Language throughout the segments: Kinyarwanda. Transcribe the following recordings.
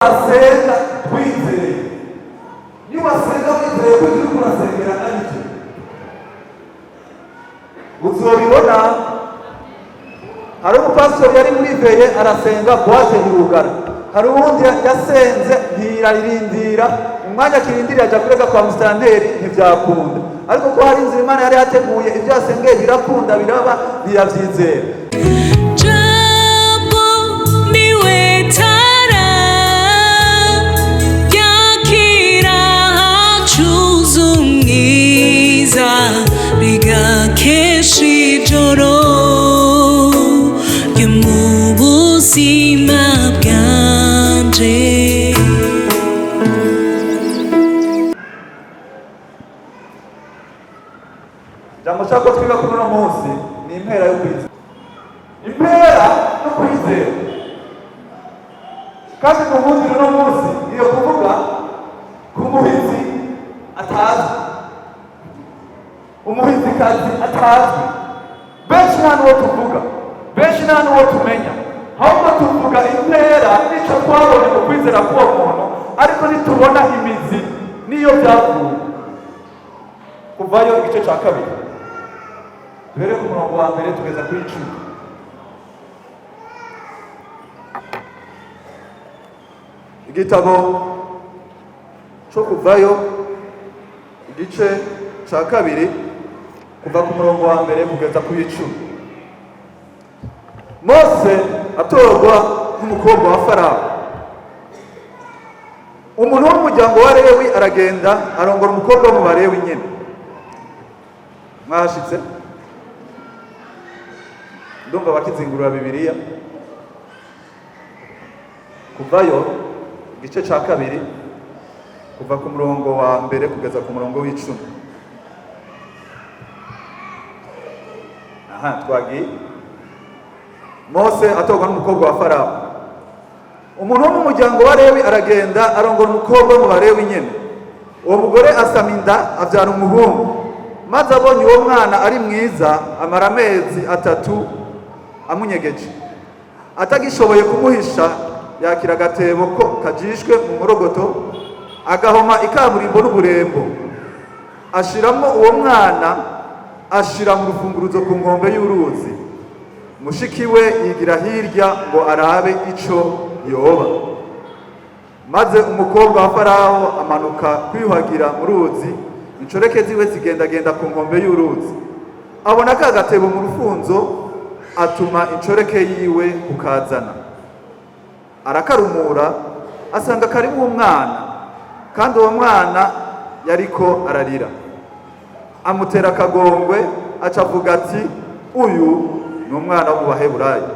asenga twizeye niba asenga wizeye ko turi kurasengera aricyo uzobibona. Hari umupastori yari muri veye arasenga boite irugara, hari uwundi yasenze ntiyarindira umwanya akirindira ajya kurega kwa musitanteri ntibyakunda, ariko ko hari inzira Imana yari yateguye ibyo yasengeye birakunda biraba ntiyabyizera. Jambo chako twiga kuno munsi ni impera yo kwizera, impera no kwizera kandi kubundi no munsi iyo kuvuga kumuhizi atazi, umuhizi kazi atazi, benshi nta n'uwo tuvuga, benshi nta n'uwo tumenya, ahubwo tuvuga impera n'icyo twabonye mu kwizera k'uwo muntu, ariko nitubona imizi niyo byavuye kuvayo. Igice cya kabiri duhere ku murongo wa mbere tugeza kuri 10. Igitabo cyo kuvayo igice cya kabiri kuva ku murongo wa mbere kugeza kuri 10. Mose atorwa nk'umukobwa wa Farawo. Umuntu w'umuryango wa Lewi aragenda arongora umukobwa wo mu Balewi nyine. Mwashitse ndumva bakizingurura Bibiliya. Kuvayo igice cya kabiri kuva ku murongo wa mbere kugeza ku murongo w'10. Twagiye. Mose atorwa n'umukobwa wa Farawo. Umuntu wo mu muryango wa Lewi aragenda arongora umukobwa wo mu Balewi nyine. Uwo mugore asama inda abyara umuhungu, maze abonye uwo mwana ari mwiza amara amezi 3 amunyegeje, atagishoboye kumuhisha yakira agatebo ko kajishwe mu murogoto, agahoma ikaburimbo n'uburembo, ashiramo uwo mwana, ashira mu rufunguruzo ku nkombe y'uruzi. Mushiki we yigira hirya ngo arabe ico yoba, maze umukobwa wa Farawo amanuka kwiyuhagira mu ruzi. Inshoreke ziwe zigendagenda ku nkombe y'uruzi, abona ka gatebo mu rufunzo, atuma inshoreke yiwe kukazana. Arakarumura asanga karimo umwana, kandi uwo mwana yariko ararira. Amutera akagongwe acavuga ati, uyu ni umwana wo mu Baheburayo.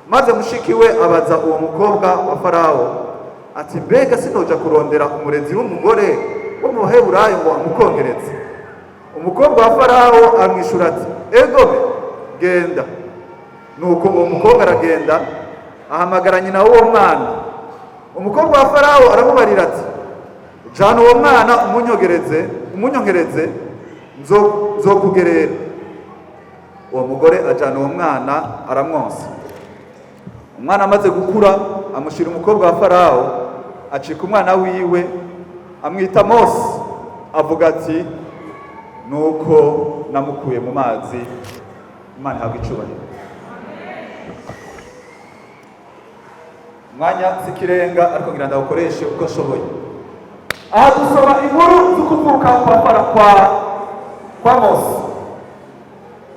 Maze mushiki we abaza uwo mukobwa wa Farawo ati, mbega sinoja kurondera umurezi w'umugore wo mu Baheburayo ngo amukongereze? Umukobwa wa Farawo amwishura ati, egobe genda. Nuko uwo mukobwa aragenda ahamagara nyina w'uwo mwana. Umukobwa wa Farawo aramubarira ati, jana uwo mwana umunyongereze nzokugerera. Uwo mugore ajana uwo mwana aramwonsa. Umwana amaze gukura amushira umukobwa wa Farawo, acika umwana wiwe amwita Mose, avuga ati, nuko namukuye mu mazi. Imana ihabwe icubahiro. Mwanya sikirenga ariko ngira ndawukoreshe uko nshoboye. Aha dusoma inkuru z'ukuvuka kwa Mose.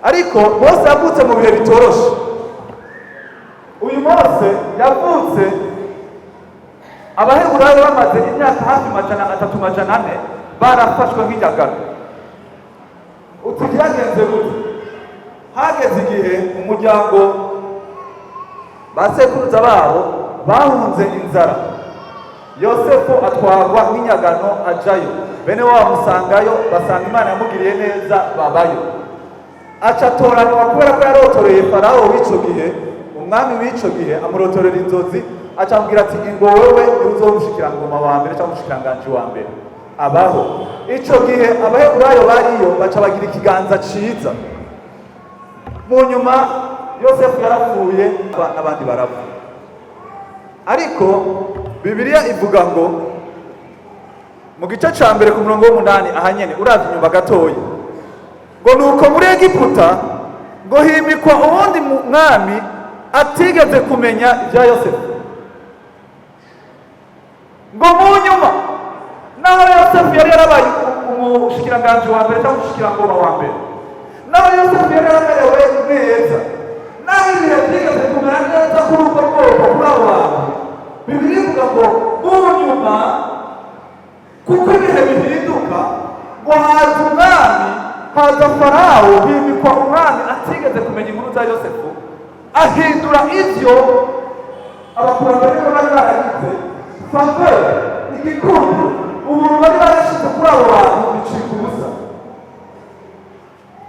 Ariko Mose yavutse mu bihe bitoroshe. Uyu Mose yavutse Abaheburayo bamaze imyaka hafi 300 barafashwe nk'injagara. Utubyagenze gute? Hageze igihe umuryango basekuruza babo bahunze inzara. Yosefu atwarwa nk'inyagano ajayo, bene wabo musangayo, basanga Imana yamugiriye neza babayo. Acatoranywa kubera ko yarotoreye Farawo w'ico gihe, umwami w'ico gihe amurotorera inzozi, acambwira ati, ingo wewe uzomushikirangoma wa mbere cyangwa umushikiranganje wa mbere abaho. Ico gihe Abaheburayo bariyo baca bagira ikiganza ciza. Mu nyuma Yosefu yarapfuye n'abandi barapfa. Ariko Bibiliya ivuga ngo mu gice ca mbere ku murongo w'umunani ahanyene uravye inyuma gatoya ngo nuko muri Egiputa ngo himikwa uwundi mwami atigeze kumenya ibya Yosefu, ngo mu nyuma naho Yosefu yari yarabaye umushikiranganji wa mbere cyangwa umushikiranganji wa mbere, naho Yosefu yari yaramerewe neza, naho ibihe byigeze kumera neza kuri ubwo bwoko kuri abo bantu, Bibiliya ivuga ngo mu nyuma kuko ibihe bihinduka ngo haza umwami, haza Farawo, himikwa umwami atigeze kumenya inkuru za Yosefu, ahindura ivyo abakurambere bo bari baragize faveur igikundi ubu bari barashize kuri abo bantu bicika ubusa.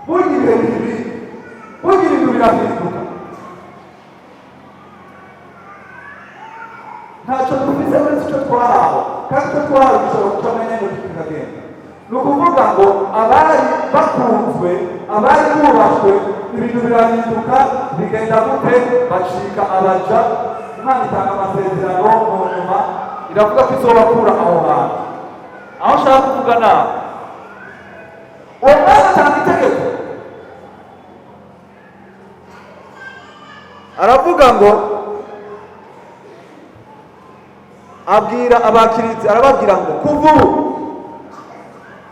Burya ibihe bibi, burya ibintu birahinduka, ntacyo dufise uretse icyo twahawe, kandi icyo twahawe gishobora kutamenya ngo kikagenda. Ni ukuvuga ngo abari bakunzwe, abari bubashwe, ibintu birahinduka, bigenda gute? Bacika abaja. Imana itanga amasezerano mu nyuma iravuga ko izobakura aho hantu. Aho nshaka kuvuga nawe, uwo mwana atanga itegeko, aravuga ngo abwira abakirizi, arababwira ngo kuva ubu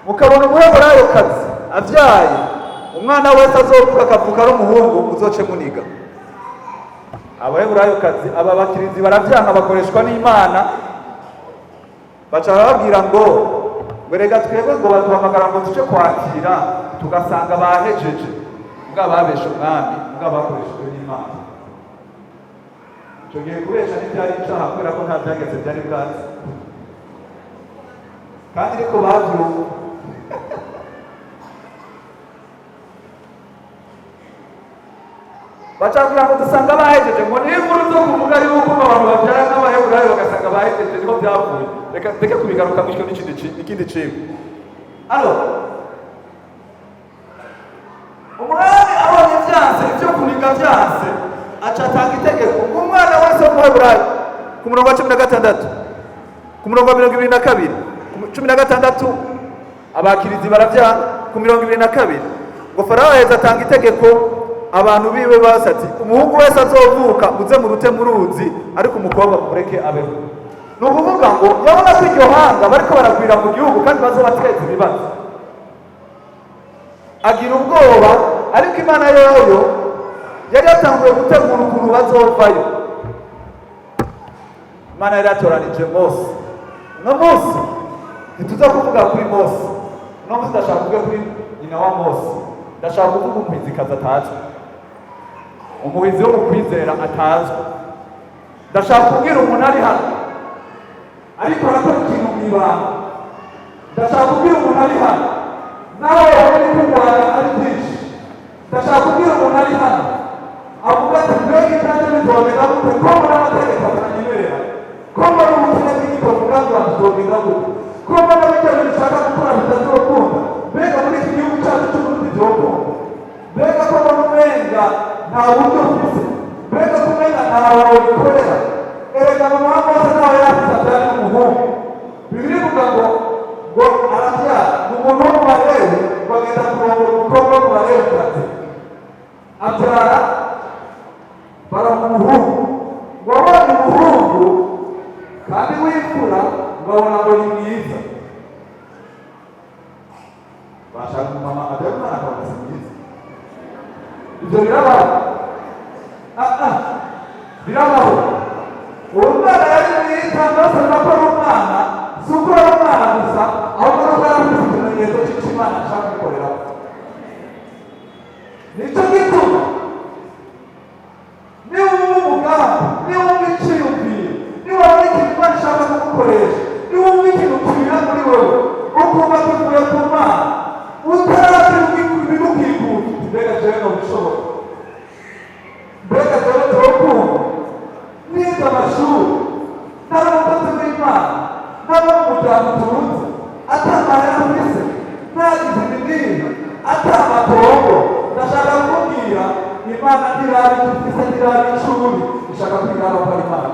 mukabona umuheburayokazi avyaye umwana wese azovuka akavuka ari umuhungu muzoce muniga. Abaheburayokazi aba bakirizi baravyanka, bakoreshwa n'Imana, baca barababwira ngo rega twebwe ngo baduhamagara ngo tuje kwakira tugasanga bahejeje, mbwa babeshe umwami, mbwa bakoreshejwe n'Imana. Ico gihe kubesha ntivyari icaha kubera ko nta vyageze vyari bwazi, kandi ariko bavyumva. Bacakubwira ngo dusanga bahejeje, ngo niyo inkuru zo kuvuga yuko abantu bavyara n'abaheburayo bagasanga bahejeje niho vyavuye. Reka kubigaruka mw'icyo n'ikindi cigwa. Umwami abonye vyanse, ivyo kuniga vyanse, aca atanga itegeko ngo umwana wese w'umuheburayo, ku murongo wa 16, ku murongo wa 22, 16 abakirizi baravyanka, ku 22 ngo Farawo aheza atanga itegeko abantu biwe basati umuhungu wese azovuka uze mu rute mu ruzi, ariko umukobwa mureke abeho. Ni ukuvuga ngo yabona ko iryo hanga bariko baragwira mu gihugu kandi bazobateza ibibazo, agira ubwoba, ariko Imana yoyo yari yatanguye gutegura ukuntu bazovayo. Imana yari yatoranije Mose. No Mose ntituza kuvuga kuri Mose, no Mose ndashaka kuvuga kuri nyina wa Mose, ndashaka kuvuga umwizikazi atazwi, umuhizi wo mu kwizera atazwi. Ndashaka kubwira umuntu ari hano ariko arakora ikintu mw'ibanga. Ndashaka kubwira umuntu ari hano nawe wabona ko Rwanda ari byinshi. Ndashaka kubwira umuntu ari hano avuga ati mbega ibyanjye bizogenda gute, ko mbona amategeko atanyemerera, ko mbona ubukene bw'igiko vuga ngo bizogenda gute, ko mbona bityo bishaka gukora bitazokunda, mbega muri iki gihugu cyacu cy'uburundi vyokunda, mbega ko mbona umenga nta buryo ufise, mbega ko umenga ntawe wikorera. Erega mama wa Mose nawe yafise avyara n'umuhungu. Bibiliya ivuga ngo aravyara umuntu wo mu Balewi, bagenda kurongora umukobwa wo mu Balewikazi, avyara baramuhungu, ngo abonye umuhungu kandi w'imfura babona ngo ni mwiza, bashaka mama avyara umwana akaba si mwiza. Ivyo birabaho? Birabaho. Uwo mwana yari mwiza ndose nako ari umwana, si uko ari umwana gusa, ahubwo nuko yari afise ikimenyetso c'ico Imana ashaka gukoreraho. Nico gituma niwumva umugambi, niwumva iciyumviro, niwumva ikintu Imana ishaka kugukoresha, niwumva ikintu kibira muri wewe ukumva kivuye ku Mana, utarazi ibigukikuje, mbega jewe nobishobora, mbega jewe turokunda, nize amashuri, nari umukozi w'Imana, nari umuryango tuzi, ata mahera mfise, nagize ibinini, ata amatongo. Ndashaka kukubwira Imana ntirari dufise, ntirari icuri, ishaka kwigana ko ari Imana.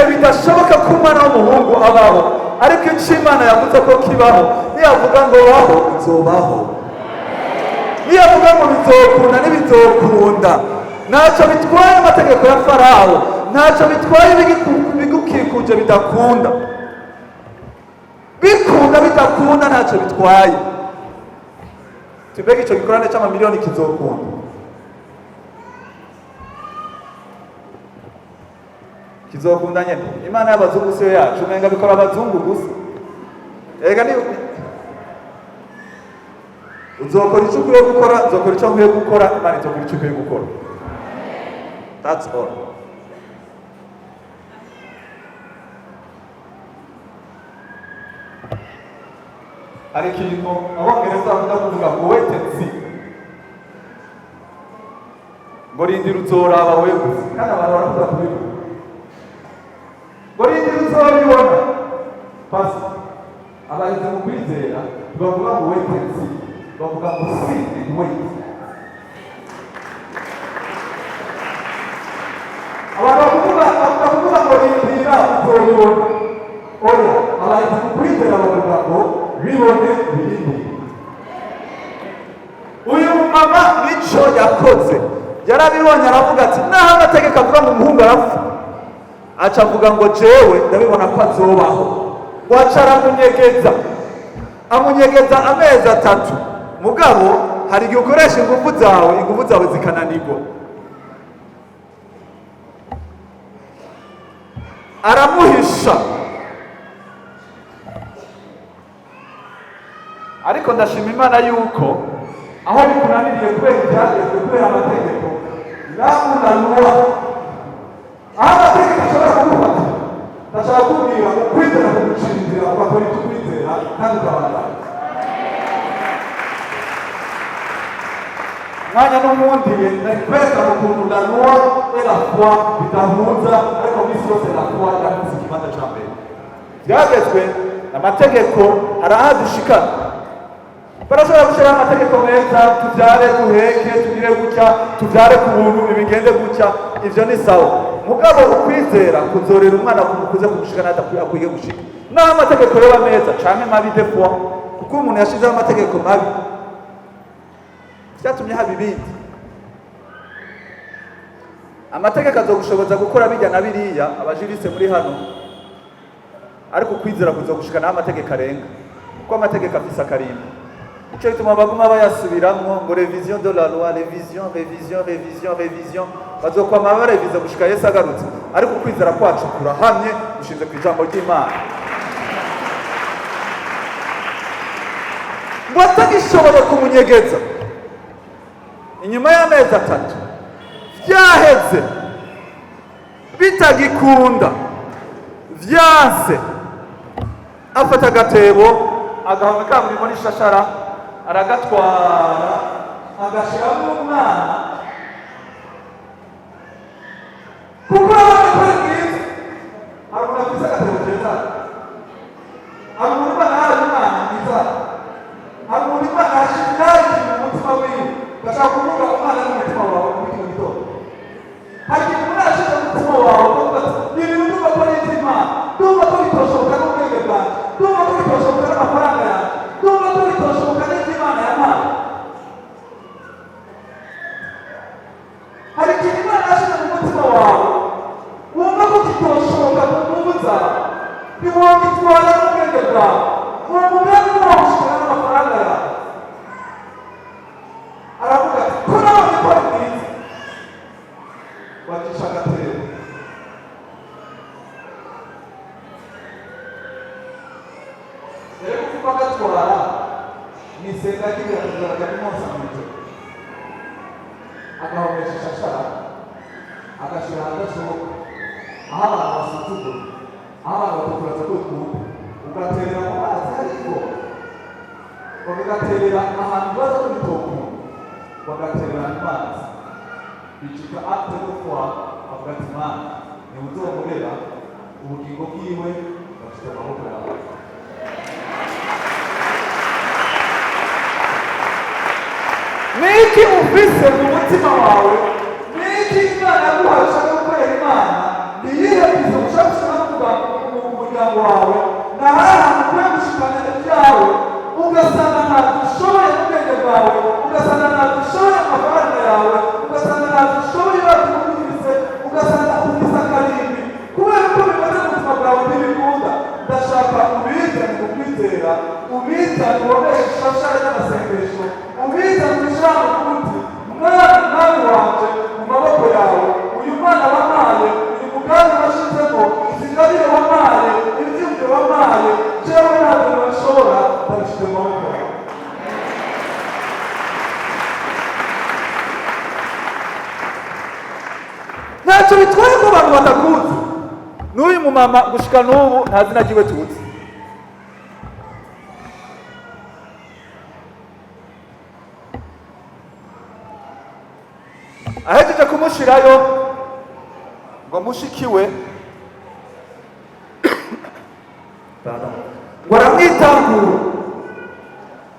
igihe bidashoboka ko umwana w'umuhungu abaho, ariko icyo Imana yavuze ko kibaho, niyavuga ngo baho uzobaho, niyavuga ngo bizokunda ntibizokunda. Ntacyo bitwaye amategeko ya Farawo, ntacyo bitwaye ibigukikuje bidakunda, bikunda bidakunda ntacyo bitwaye. Tubege icyo gikorane cy'amamiliyoni kizokunda, kizokunda nyene. Imana y'abazungu siyo yacu, umenga bikora abazungu gusa. Ega ni uzokora icyo ukwiye gukora, uzokora icyo nkwiye gukora, Imana izokora icyo ukwiye gukora. That's all. Hari ikintu abongereza bakunda kuvuga ngo wait and see, ngo rindira uzoraba wewe gusa, kandi abantu baravuga kubivuga ngo rindira uzobibona. Pasi abahize mu kwizera bavuga ngo wait and see, bavuga ngo see and wait. Abantu bavuga ngo rindira uzobibona, oya abahize mu kwizera bavuga ngo bibone birinde. Uyu mama nico yakoze, yarabibonye aravuga ati naho amategeko avuga ngo umuhungu arapfa, aca avuga ngo jewe ndabibona ko azobaho. Wacara amunyegeza amezi 3. Mugabo hari igihe ukoresha ingufu zawe zikananirwa. Aramuhisha, ariko ndashima Imana yuko aho bikunaniriye kubera ibyagezwe, kubera amategeko, namunanura aho amategeko ashobora kugufata. Ndashaka kubwira ukwizera kugucira ugakora icyo ukwizera kandi ukabandanya. Mwanya n'umundi nakwereka ukuntu nanua la foi bidahuza, ariko misi yose la foi yakuze ikibanza cya mbere. Byagezwe amategeko arahadushikana. Barashobora gushyiraho amategeko meza, tubyare duheke, tugire gutya, tubyare ku buntu, ibigende gutya, ivyo ni sawa. Mugabo ukwizera kuzorera umwana kumukuze kumushika akwiye gushika. Naho amategeko yoba meza canke mabi de foi, kuko umuntu yashizeho amategeko mabi vyatumye haba ibindi. Amategeko azogushoboza gukora bijya na biriya abajirise muri hano, ariko ukwizera kuzogushika naho amategeko arenga, kuko amategeko afise akarimbo. Icyo gituma baguma bayasubiramwo ngo revision de la loi, revision, bazokwama bareviza gushika Yesu agarutse. Ariko ukwizera kwacu kurahamye, dushinze ku ijambo ry'Imana. Ngo atagishoboye kumunyegeza inyuma y'amezi 3 vyaheze bitagikunda, vyanse, afata agatebo agahome kaburimbo n'ishashara aragatwara agashiramo umwana, kuko abakora bwiza arunda kwisa agatebo keza, arunda nawe umwana mwiza, arunda imana ashiraho ikintu mu mutima wiwe, gashaka kuvuga umwana n'umutima wawe muri kino gitondo. Hari ikintu umwana ashize mu mutima wawe ukavuga ati ni ibintu ndumva ko ari iby'Imana, ndumva ko bitoshoboka n'ubwenge bwanjye, ndumva ko bitoshoboka n'amafaranga yanjye, ndumva ko bitoshoboka n'iby'Imana yampaye. Hari ikintu Imana yashize mu mutima wawe wumva ko kitoshoboka ku nguvu zawe, ntiwagitwara n'ubwenge bwawe, uwo mugambi ntiwawushikana n'amafaranga yawe. Aravuga ati ko nawe bikora bwiza, wacisha agatebo. Rero kuko agatwara nisenga kigaragara n'umunsi mw'ijoro, agahomesha ishashara agashyira ahadasohoka, aho abantu basuzugura, aho abantu batukuraza kwikunda, ugaterera mu mazi ariko ugaterera ahantu baza kubitokura, bagaterera mu mazi bicika acte de foi, avuga ati Mana ntiwuzomurera ubugingo bwiwe bafite amaboko yawe. Niki ufise mu mutima wawe, niki Imana yaguhaye ushaka gukorera Imana, niyihe bizo ushaka ntacyo bitwaye ko abantu batakuzi. N'uyu mumama gushika n'ubu nta zina ryiwe tuzi. Ahejeje kumushirayo ngo mushikiwe ngo aramwitangura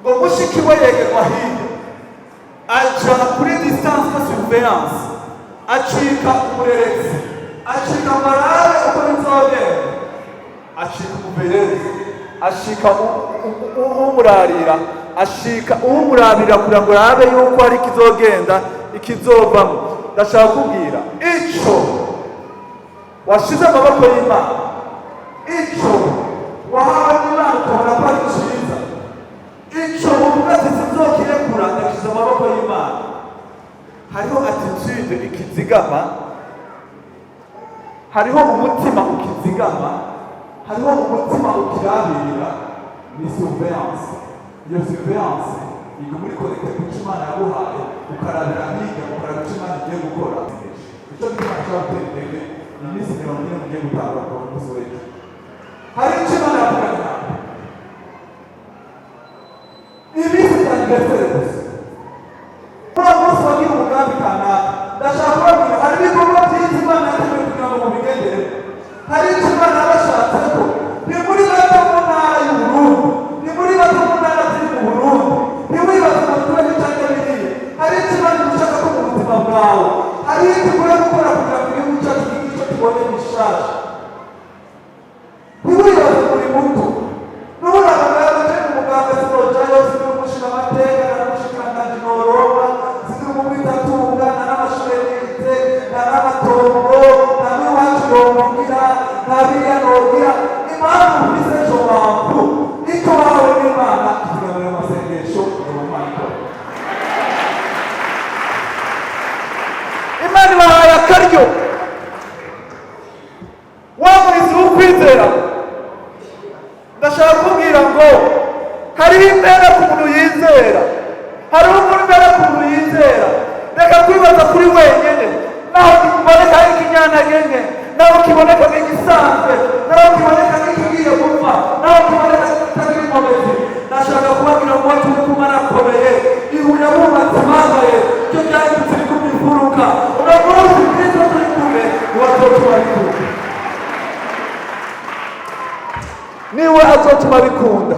ngo mushikiwe yegerwa hirya aca kuri distance de surveillance acika umurerezi acika marare uko bizogenda acika umuberezi ashika umurarira ashika umurabira kugira ngo arabe yuko ari kizogenda ikizovamo. Ndashaka kubwira ico washize amaboko y'Imana, ico wahawe n'Imana ukabona ko ari cyiza, ico uvuga ati sinzokirekura ndashize amaboko y'Imana. Hariho attitude ikizigama, hariho umutima ukizigama, hariho umutima ukirabira, ni surveillance. Iyo surveillance iri muri connecte ku Imana yaguhaye, ukarabira hirya ukarabira icyo Imana igiye gukora. Icyo Imana ishobora kwitege iminsi 40 mugiye gutanga ku munsi w'ejo. Hari icyo Imana yavuganye nawe, iminsi itandukanye gusa. Kwa munsi wagira umugambi kanaka, ndashaka kubabwira hari ibikorwa byinshi Imana yateguye kugira ngo mubigendere. Hari icyo Imana yabashatse ko ni muri bato mu ntara y'Uburundi, ni muri bato mu ntara ziri mu Burundi, ni muri bato mu turere cyangwa biriya. Hari icyo Imana ishaka ko mu buzima bwawe, hari icyo ukwiye gukora kugira ngo igihugu cyacu kigire icyo kibone gishasha. Ntiwibaze muri muto nubona abagabo bari mu muganga zinojayo ziri umushinga amateka na n'umushikiranganji Noroba ziri mu bitatunga na n'amashure y'ite na n'amatongo na n'iwacu yomugira na biriya nogira. Impamvu mvise ejo mpamvu iko wawe n'Imana kugira ngo amasengesho yomumariko. Imana ibahaye akaryo wamurizi w'ukwizera. Ndashaka kubwira ngo hariho imbere ku muntu yizera, hariho umuntu imbere ku muntu yizera. Reka kwibaza kuri wenyine, naho kiboneka nk'ikinyantagenge, naho kiboneka nk'igisanzwe, naho kiboneka nk'ikigiye gupfa, naho kiboneka nk'inkomezi. Ndashaka kubabwira ngo turi kumara akomeye ihurira bubatse bambaye icyo byahindutse bikuma imfuruka. Uramuzi Kristo turi kumwe niwazotuma bikunda, niwe azotuma bikunda.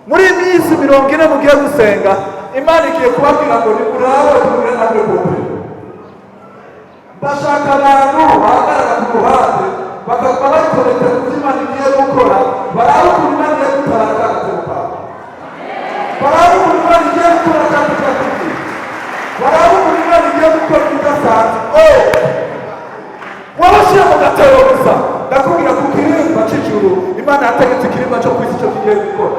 Muri iyi minsi 40 mugiye gusenga, Imana igiye kubabwira ngo nimurabe tumure namwe kumwe. Ndashaka abantu bahagarara ku ruhande bakaba bakoreka ku Imana igiye gukora, barabe ukuntu Imana igiye gutara agateruka, barabe ukuntu Imana igiye gukora kandi ikakubwira, barabe ukuntu Imana igiye gukora ikidasanzwe. Wowe ushyira mu gatero gusa, ndakubwira ku kirimba cy'ijuru Imana yategetse ikirimba cyo ku isi cyo kigiye gukora.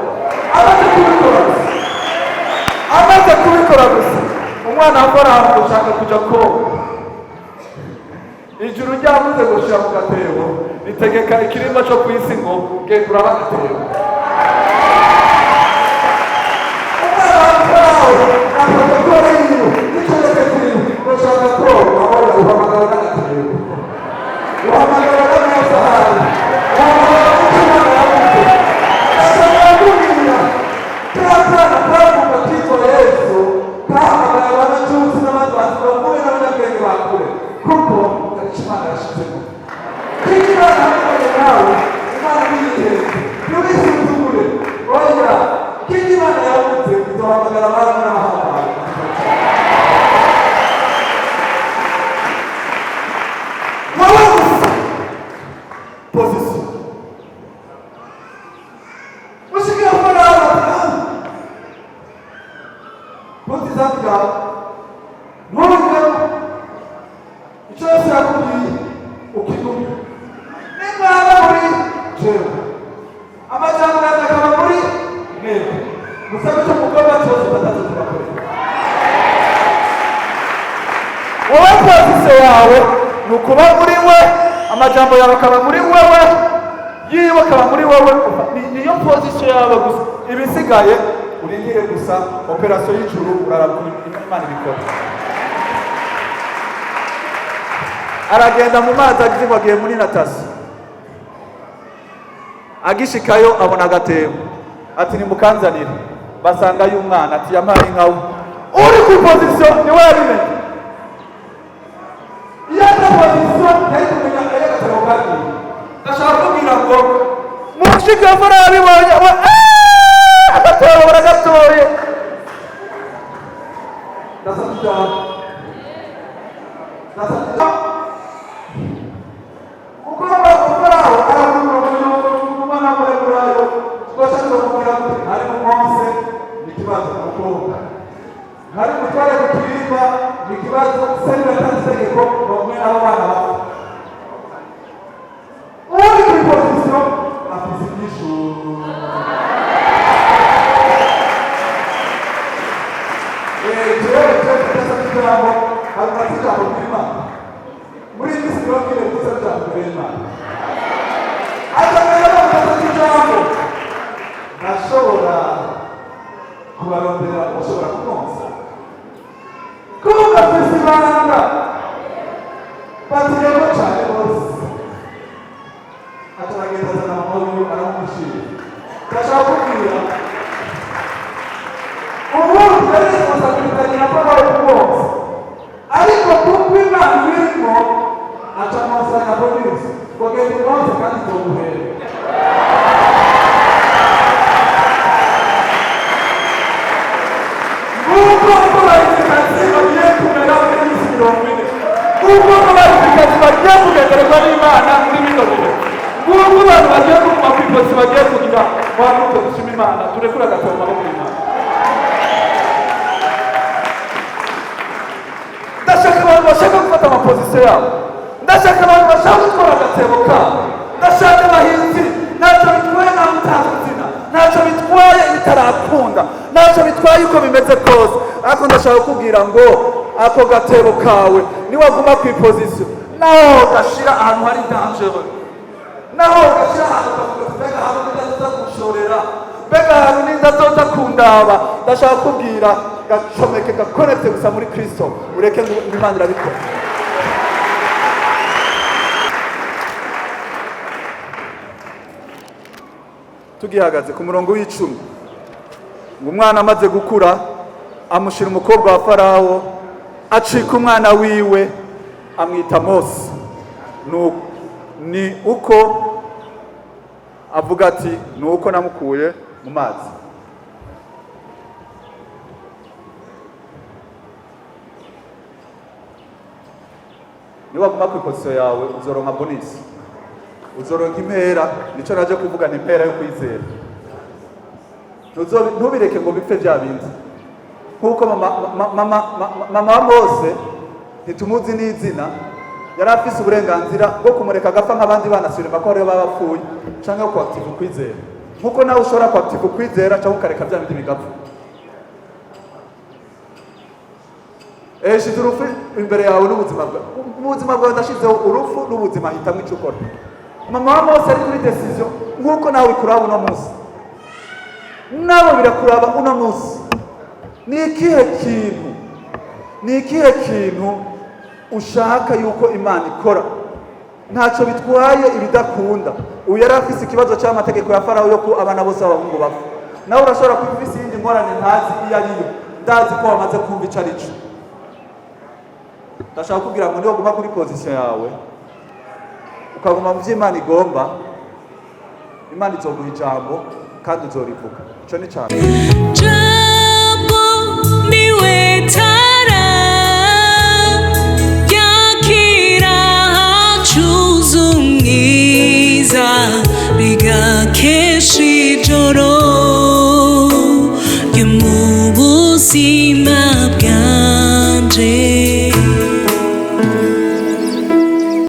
Amaze kubikora gusa umwana akora ahantu ushaka kujya koga, ijuru ryavuze ngo shyira mu gatebo, ritegeka ikirimba cyo ku isi ngo genda uraba agatebo. Umwana wawe ntabwo akora ibintu n'icyoreke kirimo urashaka koga, ahora uhamagara n'agatebo, uhamagara n'amasahani, uhamagara n'ikimana yavuze. Ndashaka kubwira turatana twavuga kitwa Yesu kahamagara abanacuzi n'abandi bantu bavuye n'abanyabwenge bakure, kuko Imana yashizemo Imana hamwe nawe. Imana niyiheze ntiwisuzugure, oya kindi Imana yavuze izohamagara abana n'abahamagara. Wowe gusa position mushikiye mbona abantu mutizabya nubwo icyo yakubwiye ukigumye nimwaba muri jewe amajambo yakaba muri mwebwe musabe cyo mugomba cyose batatu tubakorera. Wowe position yawe ni ukuba muri we, amajambo yawe akaba muri wewe, yiwe akaba muri wewe. Niyo position yawe gusa, ibisigaye urindire gusa operasiyo y'ijuru urarabura Imana ibikora. aragenda mu mazi agize ngo agiye muri natasi, agishikayo abona agatebo ati nimukanzanire, basanga y'umwana ati yampaye inkawe uri ku pozisiyo niwe yabimenye. Iyo ari pozisiyo ntari kumenya agatebo kandi ndashaka kubwira ngo mushike mvura yabibonye agatebo baragatoye. Ndasabye hari gutwara gutwirwa ni kibazo sema tanzania ko bamwe abana uri kuri position afizikisho tunapo hatukatika kupima muri kisi kile kusata kupima hata kama mtatakiza hapo nashobora kubarondera ushobora kukonsa kuba festivalanga batireko cyane bose ataragenda sana mu aramushira ndashaka kubwira ubu ari responsabilité ya papa bose ariko kupima birimo atamusanya bonus kugenda bose kandi zomuhere kuko abafikazi bagiye kugenderwa n'Imana muri bino bihe, kuko abantu bagiye kumva kwipozi bagiye kugira wamuto gushima Imana turekura gatabo maboko y'Imana. Ndashaka abantu bashaka gufata amapozisiyo yabo, ndashaka abantu bashaka gukora agatebo kabo, ndashaka abahinzi ntacyo bitwaye nta mutazina, ntacyo bitwaye bitarakunda, ntacyo bitwaye uko bimeze kose, ariko ndashaka kubwira ngo ako gatebo kawe niwaguma ku position naho gashira ahantu hari danger, naho gashira ahantu bega ahantu ndaza gushorera, bega ahantu ndaza kundaba, ndashaka kubwira gacomeke gakonete gusa muri Kristo, ureke Imana irabikora. Tugihagaze ku murongo w'icumi ngo umwana amaze gukura amushira umukobwa wa Farawo acika umwana wiwe amwita Mose. Ni uko avuga ati ni uko namukuye mu mazi. Niwaguma ku ikoso yawe uzoronka bonus, uzoronka impera. Nico naje kuvuga ni impera yo kwizera. Ntubireke ngo bipfe bya bindi. Nkuko mama wa Mose ntitumuzi n'izina, yari afise uburenganzira bwo kumureka agapfa nk'abandi bana sirema ko ari babapfuye canke ko active kwizera. Nkuko nawe ushobora ko active kwizera cyangwa ukareka bya bindi bigapfa. Shize urufu imbere yawe n'ubuzima bwawe. Ubuzima bwawe ndashizeho urufu n'ubuzima, hitamwe icyo ukora. Mama wa Mose ari kuri decision nkuko nawe kuraba uno munsi, nabo birakuraba uno munsi. Ni ikihe kintu ushaka yuko Imana ikora? Ntacyo bitwaye ibidakunda. Uyu yari afise ikibazo cy'amategeko ya Farawo yo ko abana bose b'abahungu bapfa. Nawe urashobora kwifisa iyindi ngorane ntazi iyo ariyo, ndazi ko wamaze kumva icyo ari cyo. Ndashaka kugira ngo niyo guma kuri position yawe ukaguma mu by'Imana igomba, Imana izoguha ijambo kandi uzorivuga. Ico ni cyane.